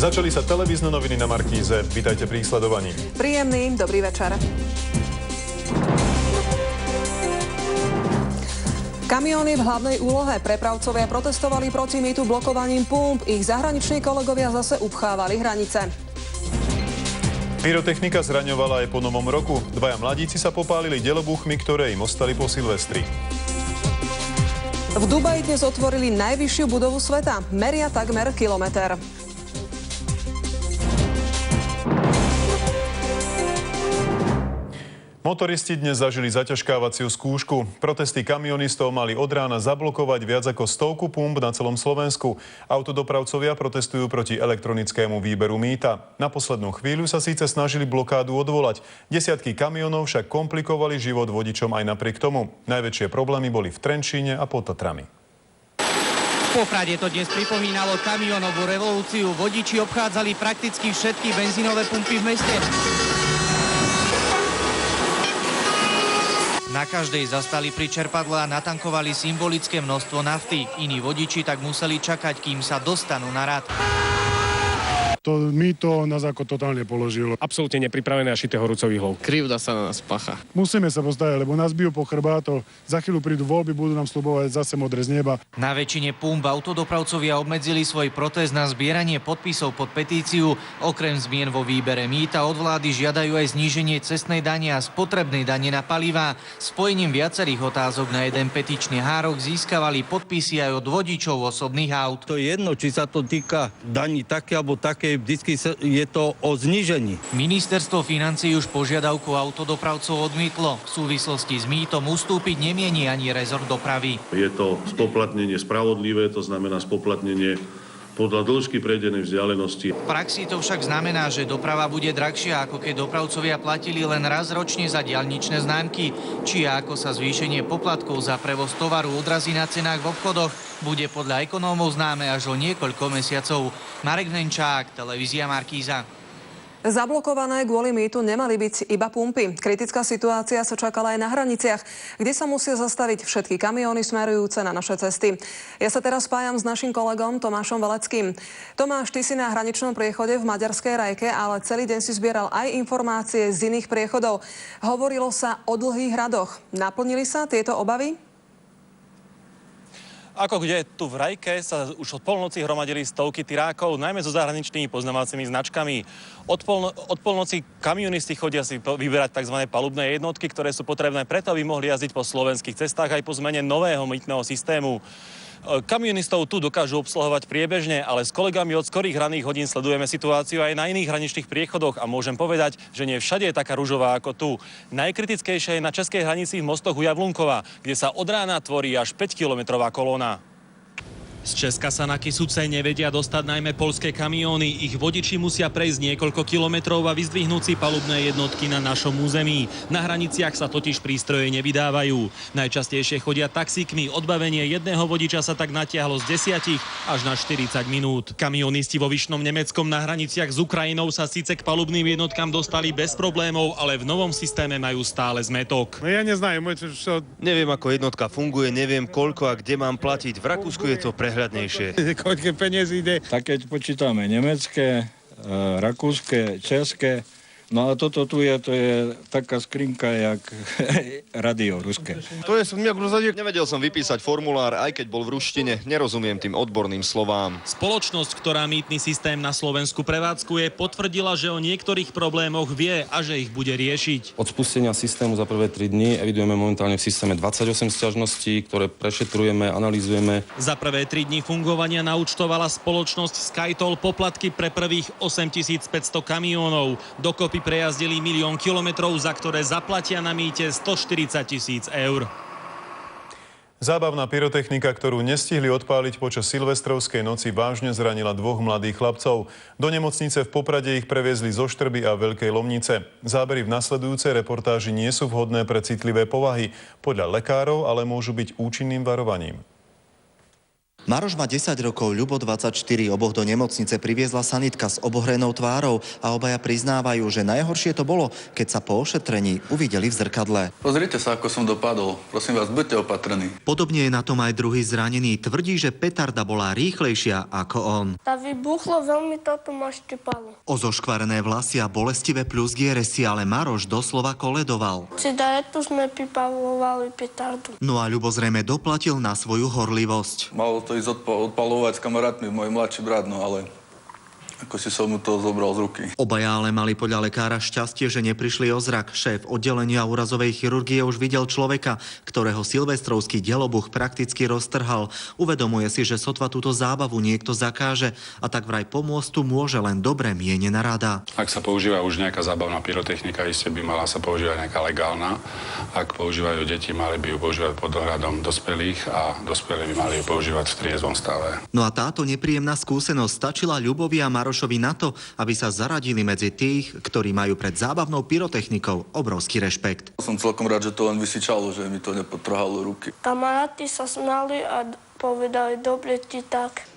Začali sa televízne noviny na Markíze. Vítajte pri ich sledovaní. Príjemný, dobrý večer. Kamióny v hlavnej úlohe. Prepravcovia protestovali proti mýtu blokovaním pump. Ich zahraniční kolegovia zase upchávali hranice. Pyrotechnika zraňovala aj po novom roku. Dvaja mladíci sa popálili delobuchmi, ktoré im ostali po Silvestri. V Dubaji dnes otvorili najvyššiu budovu sveta. Meria takmer kilometer. Motoristi dnes zažili zaťažkávaciu skúšku. Protesty kamionistov mali od rána zablokovať viac ako 100 pump na celom Slovensku. Autodopravcovia protestujú proti elektronickému výberu mýta. Na poslednú chvíľu sa síce snažili blokádu odvolať. Desiatky kamionov však komplikovali život vodičom aj napriek tomu. Najväčšie problémy boli v Trenčíne a pod Tatrami. V Poprade to dnes pripomínalo kamionovú revolúciu. Vodiči obchádzali prakticky všetky benzínové pumpy v meste. Na každej zastali pri čerpadle a natankovali symbolické množstvo nafty. Iní vodiči tak museli čakať, kým sa dostanú na rad. To mýto nás ako totálne položilo. Absolútne nepripravené a šité horúcou ihlou. Krivda sa na nás pácha. Musíme sa postaviť, lebo nás bijú po chrbátoch. Za chvíľu prídu voľby, budú nám sľubovať zase modré z neba. Na väčšine pump autodopravcovia obmedzili svoj protest na zbieranie podpisov pod petíciu. Okrem zmien vo výbere mýta od vlády žiadajú aj zníženie cestnej dane a spotrebnej dane na palivá. Spojením viacerých otázok na jeden petičný hárok získavali podpisy aj od vodičov osobných aut. To je jedno, či sa to týka daní také alebo také, vždycky je to o znížení. Ministerstvo financií už požiadavku autodopravcov odmietlo. V súvislosti s mýtom ustúpiť nemieni ani rezort dopravy. Je to spoplatnenie spravodlivé, to znamená spoplatnenie podľa dĺžky prejdenej vzdialenosti. V praxi to však znamená, že doprava bude drahšia, ako keď dopravcovia platili len raz ročne za diaľničné známky. Či ako sa zvýšenie poplatkov za prevoz tovaru odrazí na cenách v obchodoch, bude podľa ekonómov známe až o niekoľko mesiacov. Marek Venčák, televízia Markíza. Zablokované kvôli mýtu nemali byť iba pumpy. Kritická situácia sa čakala aj na hraniciach, kde sa musia zastaviť všetky kamióny smerujúce na naše cesty. Ja sa teraz spájam s našim kolegom Tomášom Veleckým. Tomáš, ty si na hraničnom priechode v maďarskej Rajke, ale celý deň si zbieral aj informácie z iných priechodov. Hovorilo sa o dlhých radoch. Naplnili sa tieto obavy? Ako kde tu v Rajke sa už od polnoci hromadili stovky tyrákov, najmä so zahraničnými poznávacími značkami. Od polnoci kamionisti chodia si vyberať tzv. Palubné jednotky, ktoré sú potrebné preto, aby mohli jazdiť po slovenských cestách aj po zmene nového mýtneho systému. Kamionistov tu dokážu obsluhovať priebežne, ale s kolegami od skorých ranných hodín sledujeme situáciu aj na iných hraničných priechodoch a môžem povedať, že nie všade je taká ružová ako tu. Najkritickejšia je na českej hranici v mostoch u Javlunkova, kde sa od rána tvorí až 5-kilometrová kolóna. Z Česka sa na Kysuce nevedia dostať najmä poľské kamióny. Ich vodiči musia prejsť niekoľko kilometrov a vyzdvihnúť si palubné jednotky na našom území. Na hraniciach sa totiž prístroje nevydávajú. Najčastejšie chodia taxíkmi. Odbavenie jedného vodiča sa tak natiahlo z 10 až na 40 minút. Kamionisti vo Vyšnom Nemeckom na hraniciach s Ukrajinou sa síce k palubným jednotkám dostali bez problémov, ale v novom systéme majú stále zmätok. No ja neznám, Neviem, ako jednotka funguje, neviem koľko a kde mám platiť. V Rakúsku je to prehľadnejšie. koľko peniazí ide. Tak keď počítame nemecké, rakúske, české, no a toto tu je, to je taká skrinka, jak radio ruské. To je som nejak rozhodne. Nevedel som vypísať formulár, aj keď bol v ruštine. Nerozumiem tým odborným slovám. Spoločnosť, ktorá mýtny systém na Slovensku prevádzkuje, potvrdila, že o niektorých problémoch vie a že ich bude riešiť. Od spustenia systému za prvé 3 dni evidujeme momentálne v systéme 28 sťažností, ktoré prešetrujeme, analyzujeme. Za prvé 3 dni fungovania naúčtovala spoločnosť SkyToll poplatky pre prvých 8500 kamiónov. Dokopy prejazdili 1 000 000 kilometrov, za ktoré zaplatia na mýte 140 000 eur. Zábavná pyrotechnika, ktorú nestihli odpáliť počas silvestrovskej noci, vážne zranila 2 mladých chlapcov. Do nemocnice v Poprade ich previezli zo Štrby a Veľkej Lomnice. Zábery v nasledujúcej reportáži nie sú vhodné pre citlivé povahy. Podľa lekárov ale môžu byť účinným varovaním. Maroš má 10 rokov, Ľubo 24. Oboch do nemocnice priviezla sanitka s obohrenou tvárou a obaja priznávajú, že najhoršie to bolo, keď sa po ošetrení uvideli v zrkadle. Pozrite sa, ako som dopadol. Prosím vás, buďte opatrní. Podobne je na tom aj druhý zranený. Tvrdí, že petarda bola rýchlejšia ako on. Tá vybuchlo, veľmi toto ma štepalo. O zoškvarené vlasy a bolestivé plusgiere si ale Maroš doslova koledoval. Cigaretu sme pripravovali petardu. No a Ľubo zrejme doplatil na svoju horlivosť. Malo to ísť odpalovať s kamarátmi, môj mladší brat, no ale ako si som mu to zobral z ruky. Obaja ale mali podľa lekára šťastie, že neprišli o zrak. Šéf oddelenia úrazovej chirurgie už videl človeka, ktorého silvestrovský delobuch prakticky roztrhal. Uvedomuje si, že sotva túto zábavu niekto zakáže a tak vraj pomôcť tu môže len dobre mienená rada. Ak sa používa už nejaká zábavná pyrotechnika, iste by mala sa používať nejaká legálna. Ak používajú deti, mali by ju používať pod dohľadom dospelých a dospelí by mali ju používať v triezvom stave. No a táto nepríjemná skúsenosť stačila Ľubovi a Marošovi na to, aby sa zaradili medzi tých, ktorí majú pred zábavnou pyrotechnikou obrovský rešpekt. Som celkom rád, že to len vysičalo, že mi to nepotrhalo ruky. Kamaráti sa smiali a povedali, dobre ti tak.